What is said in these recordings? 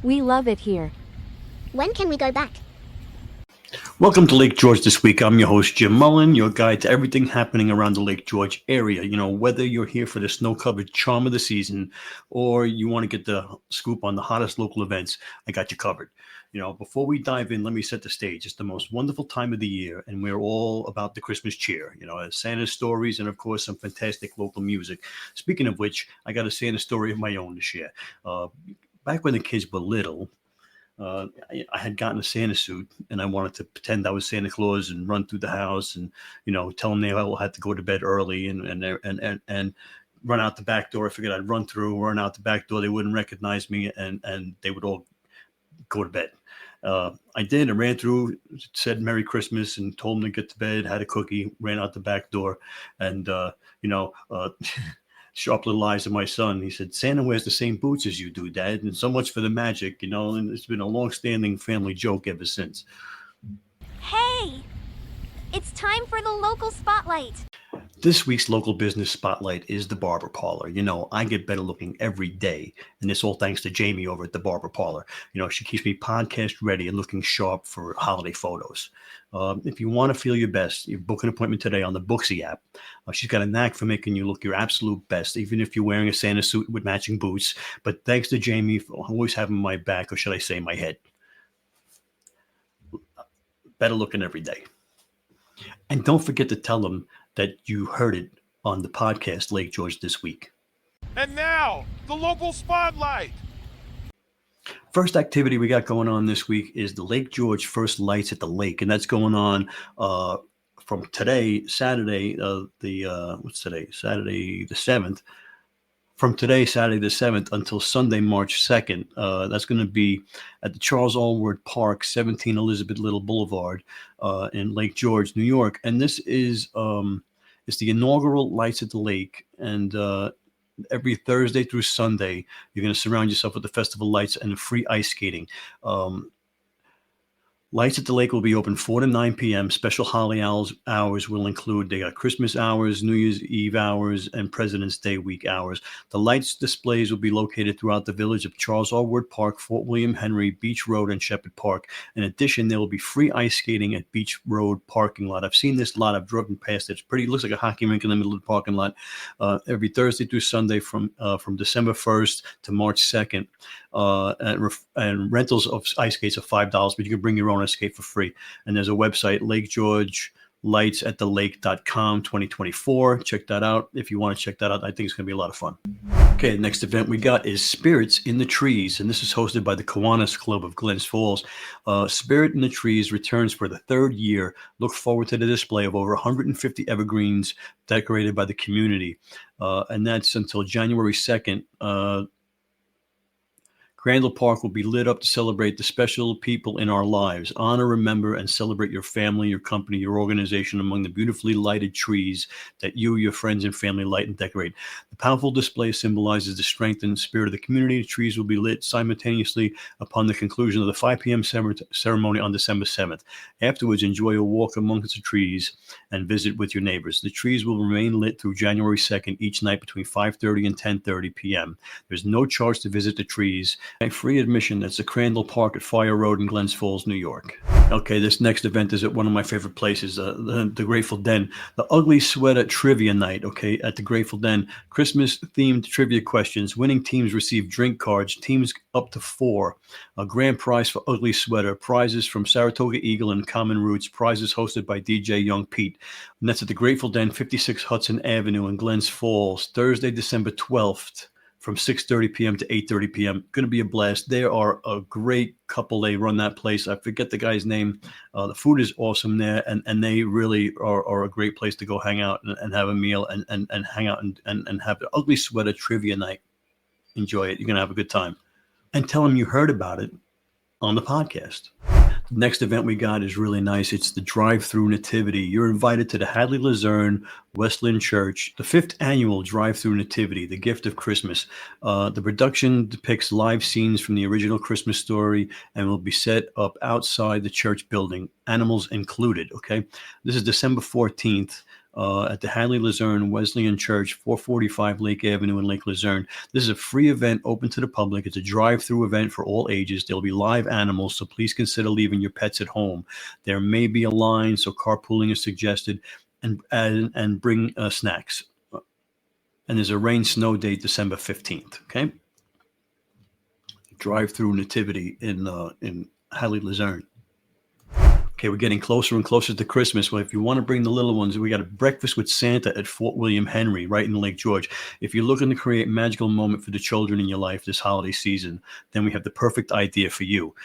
We love it here. When can we go back? Welcome to Lake George this week. I'm your host, Jim Mullen, your guide to everything happening around the Lake George area. You know, whether you're here for the snow-covered charm of the season or you want to get the scoop on the hottest local events, I got you covered. You know, before we dive in, let me set the stage. It's the most wonderful time of the year, and we're all about the Christmas cheer. You know, Santa stories and, of course, some fantastic local music. Speaking of which, I got a Santa story of my own to share. Back when the kids were little, I had gotten a Santa suit and I wanted to pretend I was Santa Claus and run through the house and, you know, tell them they all had to go to bed early and run out the back door. I figured I'd run out the back door. They wouldn't recognize me and they would all go to bed. I did. I ran through, said Merry Christmas and told them to get to bed, had a cookie, ran out the back door and, sharp little eyes of my son. He said, Santa wears the same boots as you do, Dad. And so much for the magic, you know, and it's been a long-standing family joke ever since. Hey, it's time for the local spotlight. This week's local business spotlight is the Barber Parlor. You know, I get better looking every day, and it's all thanks to Jamie over at the Barber Parlor. You know, she keeps me podcast ready and looking sharp for holiday photos. If you want to feel your best, you book an appointment today on the Booksy app. She's got a knack for making you look your absolute best, even if you're wearing a Santa suit with matching boots. But thanks to Jamie for always having my back, or should I say my head. Better looking every day. And don't forget to tell them that you heard it on the podcast Lake George this week. And now, the local spotlight. First activity we got going on this week is the Lake George First Lights at the Lake, and that's going on from today, Saturday, Saturday the 7th. From today, Saturday the 7th, until Sunday, March 2nd. That's going to be at the Charles Allward Park, 17 Elizabeth Little Boulevard in Lake George, New York. And this is it's the inaugural Lights at the Lake. And every Thursday through Sunday, you're going to surround yourself with the festival lights and free ice skating. Lights at the Lake will be open 4 to 9 p.m. Special holiday hours will include, they got Christmas hours, New Year's Eve hours, and President's Day week hours. The lights displays will be located throughout the village of Charles Allward Park, Fort William Henry, Beach Road, and Shepherd Park. In addition, there will be free ice skating at Beach Road parking lot. I've seen this lot. I've driven past it. It looks like a hockey rink in the middle of the parking lot. Every Thursday through Sunday from December 1st to March 2nd. And rentals of ice skates are $5, but you can bring your own ice skate for free. And there's a website, LakeGeorgeLightsAtTheLake.com 2024. Check that out. If you want to check that out, I think it's going to be a lot of fun. Okay, the next event we got is Spirits in the Trees, and this is hosted by the Kiwanis Club of Glens Falls. Spirit in the Trees returns for the third year. Look forward to the display of over 150 evergreens decorated by the community. And that's until January 2nd. Crandall Park will be lit up to celebrate the special people in our lives. Honor, remember, and celebrate your family, your company, your organization among the beautifully lighted trees that you, your friends, and family light and decorate. The powerful display symbolizes the strength and spirit of the community. The trees will be lit simultaneously upon the conclusion of the 5 p.m. ceremony on December 7th. Afterwards, enjoy a walk amongst the trees and visit with your neighbors. The trees will remain lit through January 2nd each night between 5:30 and 10:30 p.m. There's no charge to visit the trees. Free admission. That's at Crandall Park at Fire Road in Glens Falls, New York. Okay, this next event is at one of my favorite places, the Grateful Den. The Ugly Sweater Trivia Night, okay, at the Grateful Den. Christmas-themed trivia questions. Winning teams receive drink cards, teams up to 4. A grand prize for Ugly Sweater. Prizes from Saratoga Eagle and Common Roots. Prizes hosted by DJ Young Pete. And that's at the Grateful Den, 56 Hudson Avenue in Glens Falls, Thursday, December 12th. From 6:30 p.m. to 8:30 p.m. Going to be a blast. They are a great couple. They run that place. I forget the guy's name. The food is awesome there, and they really are a great place to go hang out and have a meal and hang out and have the Ugly Sweater Trivia Night. Enjoy it. You're going to have a good time. And tell them you heard about it on the podcast. The next event we got is really nice. It's the Drive-Through Nativity. You're invited to the Hadley Luzerne Westland Church, the 5th annual Drive-Through Nativity, the gift of Christmas. The production depicts live scenes from the original Christmas story and will be set up outside the church building, animals included, okay? This is December 14th. at the Hadley Luzerne Wesleyan Church, 445 Lake Avenue in Lake Luzerne. This is a free event open to the public. It's a drive-through event for all ages. There'll be live animals, so please consider leaving your pets at home. There may be a line, so carpooling is suggested, and bring snacks. And there's a rain-snow date, December 15th, okay? Drive-through nativity in Hadley Luzerne. Okay, we're getting closer and closer to Christmas. Well, if you want to bring the little ones, we got a breakfast with Santa at Fort William Henry, right in Lake George. If you're looking to create a magical moment for the children in your life this holiday season, then we have the perfect idea for you.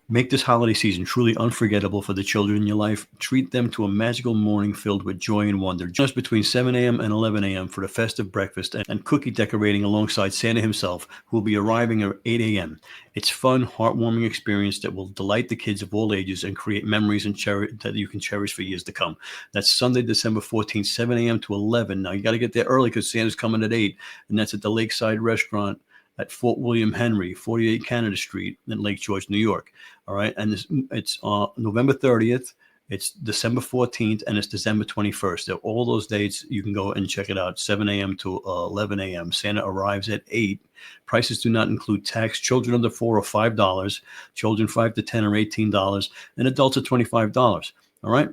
Make this holiday season truly unforgettable for the children in your life. Treat them to a magical morning filled with joy and wonder. Just between 7 a.m. and 11 a.m. for the festive breakfast and cookie decorating alongside Santa himself, who will be arriving at 8 a.m. It's fun, heartwarming experience that will delight the kids of all ages and create memories and that you can cherish for years to come. That's Sunday, December 14th, 7 a.m. to 11. Now, you got to get there early because Santa's coming at 8, and that's at the Lakeside Restaurant at Fort William Henry, 48 Canada Street in Lake George, New York. All right, and it's November 30th. It's December 14th, and it's December 21st. They're all those dates. You can go and check it out, 7 a.m. to 11 a.m. Santa arrives at 8. Prices do not include tax. Children under 4 are $5. Children 5 to 10 are $18. And adults are $25. All right?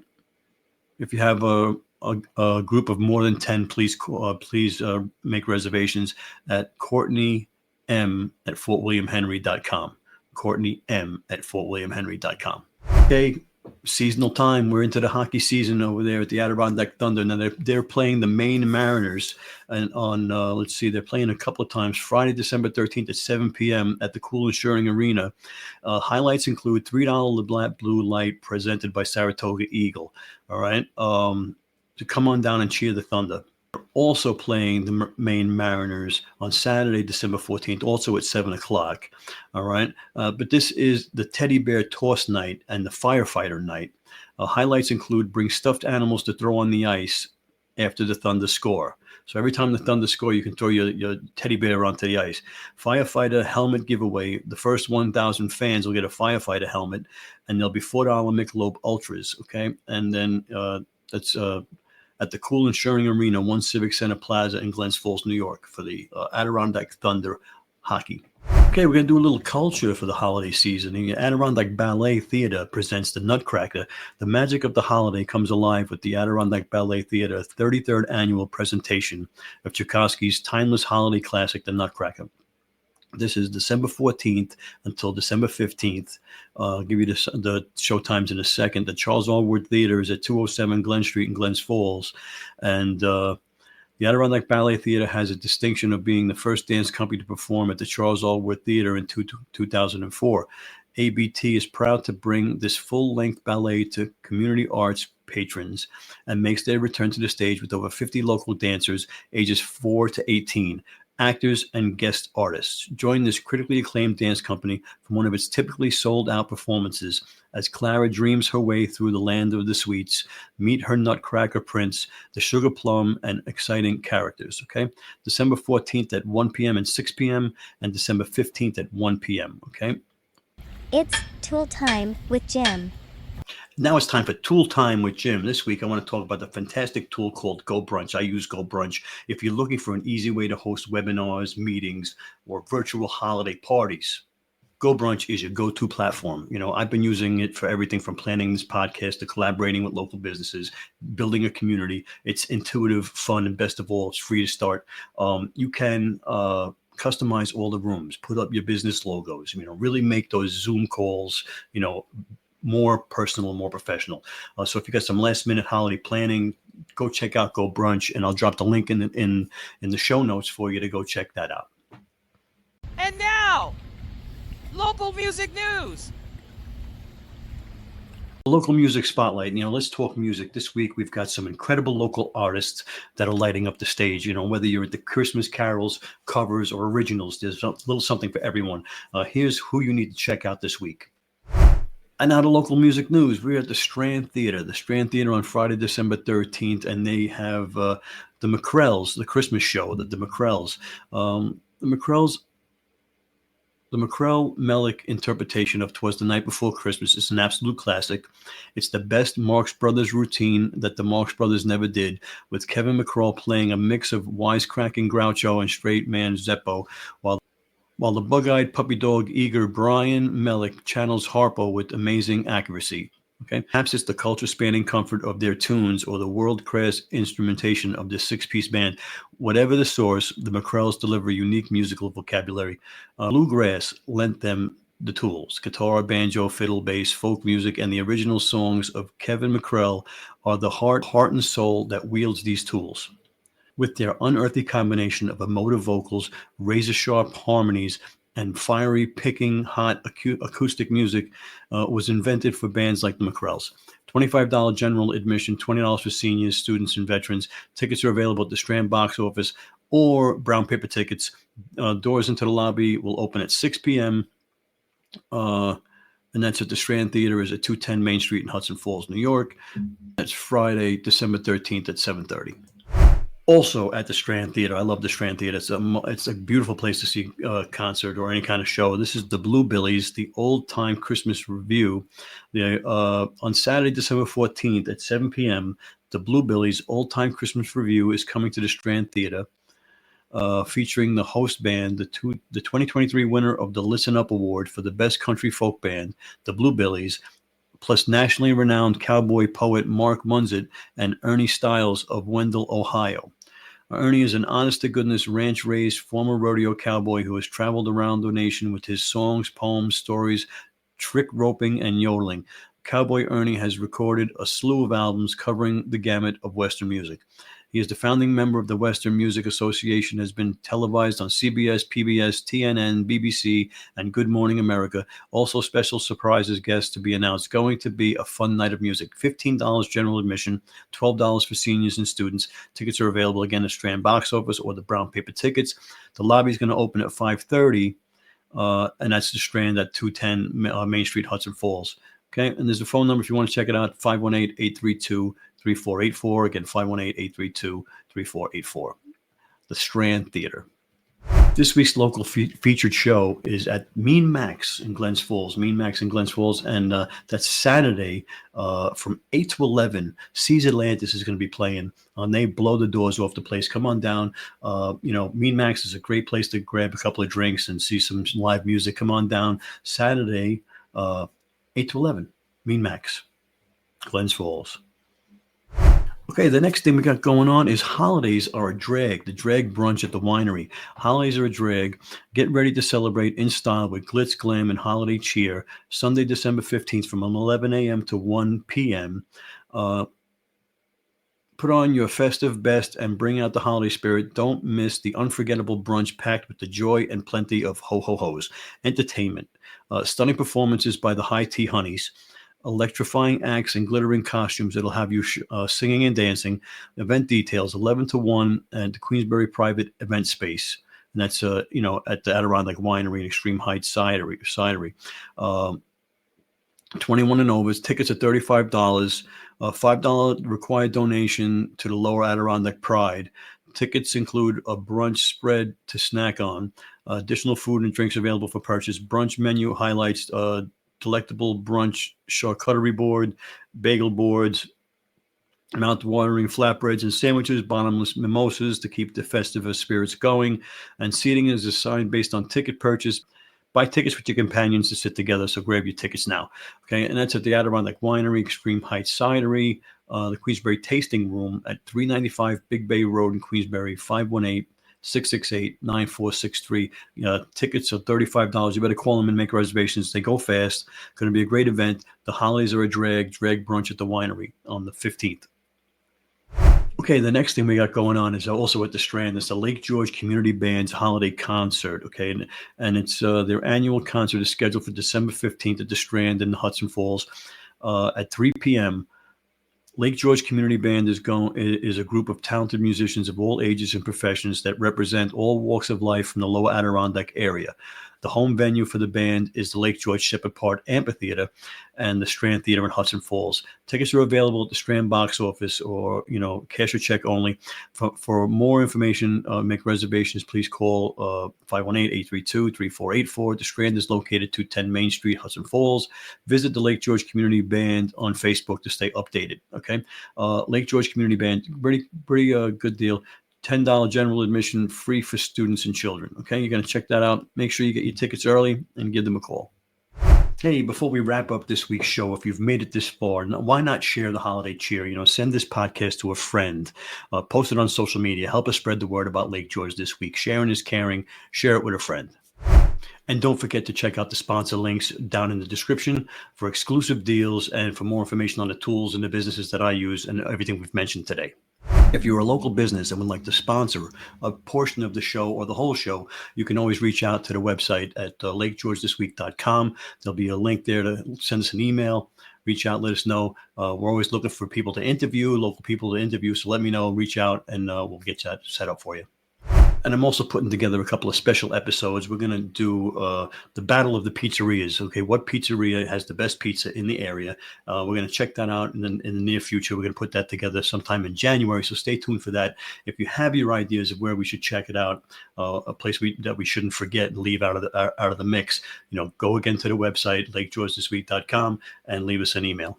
If you have a group of more than 10, please make reservations at Courtney M at FortWilliamHenry.com. Courtney M at FortWilliamHenry.com. Okay. Seasonal time. We're into the hockey season over there at the Adirondack Thunder. Now they're playing the Maine Mariners, and on let's see, they're playing a couple of times. Friday, December 13th at 7 p.m. at the Cool Insuring Arena. Highlights include $3 Black Blue Light presented by Saratoga Eagle. All right, to come on down and cheer the Thunder. Also playing the Maine Mariners on Saturday, December 14th, also at 7 o'clock. All right. But this is the Teddy Bear Toss Night and the Firefighter Night. Highlights include bring stuffed animals to throw on the ice after the Thunder score. So every time the Thunder score, you can throw your teddy bear onto the ice. Firefighter helmet giveaway. The first 1,000 fans will get a firefighter helmet, and there'll be $4 Michelob Ultras. Okay. And then that's at the Cool Insuring Arena, One Civic Center Plaza in Glens Falls, New York, for the Adirondack Thunder hockey. Okay, we're going to do a little culture for the holiday season. The Adirondack Ballet Theater presents The Nutcracker. The magic of the holiday comes alive with the Adirondack Ballet Theater 33rd annual presentation of Tchaikovsky's timeless holiday classic, The Nutcracker. This is December 14th until December 15th. I'll give you the show times in a second. The Charles Allward Theater is at 207 Glen Street in Glens Falls. And the Adirondack Ballet Theater has a distinction of being the first dance company to perform at the Charles Allward Theater in 2004. ABT is proud to bring this full-length ballet to community arts patrons and makes their return to the stage with over 50 local dancers ages 4 to 18. Actors and guest artists. Join this critically acclaimed dance company for one of its typically sold-out performances as Clara dreams her way through the land of the sweets, meet her Nutcracker prince, the sugar plum, and exciting characters, okay? December 14th at 1 p.m. and 6 p.m. and December 15th at 1 p.m., okay? It's tool time with Jim. Now it's time for Tool Time with Jim. This week, I want to talk about the fantastic tool called GoBrunch. I use GoBrunch. If you're looking for an easy way to host webinars, meetings, or virtual holiday parties, GoBrunch is your go-to platform. You know, I've been using it for everything from planning this podcast to collaborating with local businesses, building a community. It's intuitive, fun, and best of all, it's free to start. You can customize all the rooms, put up your business logos, you know, really make those Zoom calls, you know, more personal, more professional. So if you got some last minute holiday planning, go check out GoBrunch, and I'll drop the link in the show notes for you to go check that out. And now, local music news. Local music spotlight. You know, let's talk music. This week we've got some incredible local artists that are lighting up the stage. You know, whether you're at the Christmas carols, covers, or originals, there's a little something for everyone. Here's who you need to check out this week. And now the local music news. We're at the Strand Theater. The Strand Theater on Friday, December 13th, and they have the McCrells, the Christmas show, the McCrells. The McCrells The McCrell Mellick interpretation of "'Twas the Night Before Christmas" is an absolute classic. It's the best Marx Brothers routine that the Marx Brothers never did, with Kevin McCrell playing a mix of wisecracking Groucho and straight man Zeppo, while the bug-eyed puppy dog eager Brian Mellick channels Harpo with amazing accuracy. Okay, perhaps it's the culture-spanning comfort of their tunes or the world-class instrumentation of this six-piece band. Whatever the source, the McCrells deliver unique musical vocabulary. Bluegrass lent them the tools. Guitar, banjo, fiddle, bass, folk music, and the original songs of Kevin McCrell are the heart and soul that wields these tools. With their unearthly combination of emotive vocals, razor-sharp harmonies, and fiery, picking, hot acoustic music was invented for bands like the McCrells. $25 general admission, $20 for seniors, students, and veterans. Tickets are available at the Strand box office or brown paper tickets. Doors into the lobby will open at 6 p.m. And that's at the Strand Theater, is at 210 Main Street in Hudson Falls, New York. That's Friday, December 13th at 7:30. Also at the Strand Theater, I love the Strand Theater. It's a beautiful place to see a concert or any kind of show. This is the Bluebillies, the Old Time Christmas Review. On Saturday, December 14th at 7 p.m., the Bluebillies Old Time Christmas Review is coming to the Strand Theater, featuring the host band, the 2023 winner of the Listen Up Award for the Best Country Folk Band, the Bluebillies, plus nationally renowned cowboy poet Mark Munzit and Ernie Stiles of Wendell, Ohio. Ernie is an honest-to-goodness ranch-raised former rodeo cowboy who has traveled around the nation with his songs, poems, stories, trick roping, and yodeling. Cowboy Ernie has recorded a slew of albums covering the gamut of Western music. He is the founding member of the Western Music Association, has been televised on CBS, PBS, TNN, BBC, and Good Morning America. Also special surprises guests to be announced. Going to be a fun night of music. $15 general admission, $12 for seniors and students. Tickets are available again at Strand box office or the brown paper tickets. The lobby is going to open at 5:30, and that's the Strand at 210 Main Street, Hudson Falls. Okay, and there's a phone number if you want to check it out, 518-832-3484. Again, 518-832-3484. The Strand Theater. This week's local featured show is at Mean Max in Glens Falls. Mean Max in Glens Falls, and that's Saturday from 8 to 11. Seas Atlantis is going to be playing. They blow the doors off the place. Come on down. Mean Max is a great place to grab a couple of drinks and see some live music. Come on down Saturday, 8 to 11. Mean Max, Glens Falls. Okay, the next thing we got going on is holidays are a drag. The drag brunch at the winery. Holidays are a drag. Get ready to celebrate in style with glitz, glam, and holiday cheer. Sunday, December 15th from 11 a.m. to 1 p.m. Put on your festive best and bring out the holiday spirit. Don't miss the unforgettable brunch packed with the joy and plenty of ho-ho-hos. Entertainment. Stunning performances by the High Tea Honeys. Electrifying acts and glittering costumes that'll have you singing and dancing. Event details, 11 to 1 at the Queensbury Private Event Space. And that's, at the Adirondack Winery and Extreme Heights Cidery. 21 and over. Tickets are $35. $5 required donation to the Lower Adirondack Pride. Tickets include a brunch spread to snack on. Additional food and drinks available for purchase. Brunch menu highlights delectable brunch charcuterie board, bagel boards, mouth-watering flatbreads and sandwiches, bottomless mimosas to keep the festive spirits going, and seating is assigned based on ticket purchase. Buy tickets with your companions to sit together, so grab your tickets now. Okay, and that's at the Adirondack Winery, Extreme Heights Cidery, the Queensbury Tasting Room at 395 Big Bay Road in Queensbury, 518-668-9463. Tickets are $35. You better call them and make reservations. They go fast. Going to be a great event. The holidays are a drag brunch at the winery on the 15th. Okay, the next thing we got going on is also at the Strand. It's the Lake George Community Band's holiday concert. Okay, and it's their annual concert is scheduled for December 15th at the Strand in Hudson Falls at 3 p.m. Lake George Community Band is a group of talented musicians of all ages and professions that represent all walks of life from the Lower Adirondack area. The home venue for the band is the Lake George Shepherd Park Amphitheater and the Strand Theater in Hudson Falls. Tickets are available at the Strand box office, or cash or check only. For more information, make reservations, please call 518-832-3484. The Strand is located 210 Main Street, Hudson Falls. Visit the Lake George Community Band on Facebook to stay updated. Okay, Lake George Community Band, pretty good deal. $10 general admission, free for students and children. Okay, you're going to check that out. Make sure you get your tickets early and give them a call. Hey, before we wrap up this week's show, if you've made it this far, why not share the holiday cheer? Send this podcast to a friend, post it on social media, help us spread the word about Lake George this week. Sharing is caring. Share it with a friend. And don't forget to check out the sponsor links down in the description for exclusive deals and for more information on the tools and the businesses that I use and everything we've mentioned today. If you're a local business and would like to sponsor a portion of the show or the whole show, you can always reach out to the website at lakegeorgethisweek.com. There'll be a link there to send us an email. Reach out, let us know. We're always looking for people to interview, local people to interview. So let me know, reach out, and we'll get that set up for you. And I'm also putting together a couple of special episodes. We're going to do the Battle of the Pizzerias. Okay, what pizzeria has the best pizza in the area? We're going to check that out in the near future. We're going to put that together sometime in January, so stay tuned for that. If you have your ideas of where we should check it out, a place that we shouldn't forget and leave out of the mix, go again to the website, lakegeorgethisweek.com, and leave us an email.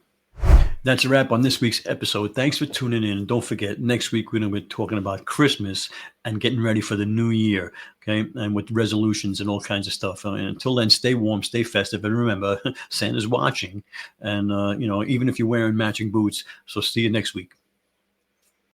That's a wrap on this week's episode. Thanks for tuning in. And don't forget, next week we're going to be talking about Christmas and getting ready for the new year, okay? And with resolutions and all kinds of stuff. And until then, stay warm, stay festive, and remember, Santa's watching. And, even if you're wearing matching boots. So see you next week.